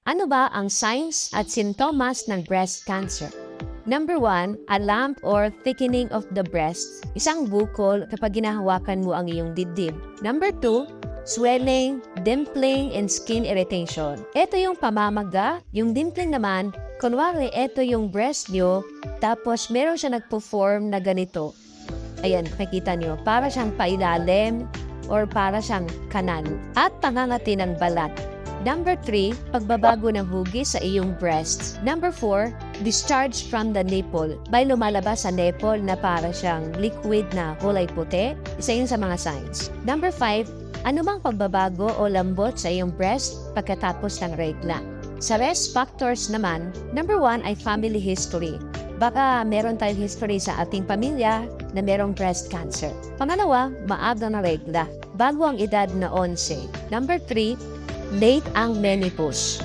Ano ba ang signs at sintomas ng breast cancer? Number 1, a lump or thickening of the breast. Isang bukol kapag ginahawakan mo ang iyong dibdib. Number 2, swelling, dimpling, and skin irritation. Ito yung pamamaga. Yung dimpling naman, kunwari ito yung breast nyo, tapos meron siya nagpo-form na ganito. Ayan, makikita nyo. Para siyang pailalim or para siyang kanan. At pangangati ng balat. Number 3, pagbabago ng hugis sa iyong breast. Number 4, discharge from the nipple. May lumalabas sa nipple na para siyang liquid na kulay puti. Isa yun sa mga signs. Number 5, anumang pagbabago o lambot sa iyong breast pagkatapos ng regla. Sa risk factors naman, number 1 ay family history. Baka meron tayong history sa ating pamilya na merong breast cancer. Pangalawa, maaga na regla, bago ang edad na 11. Number 3, late ang menopause.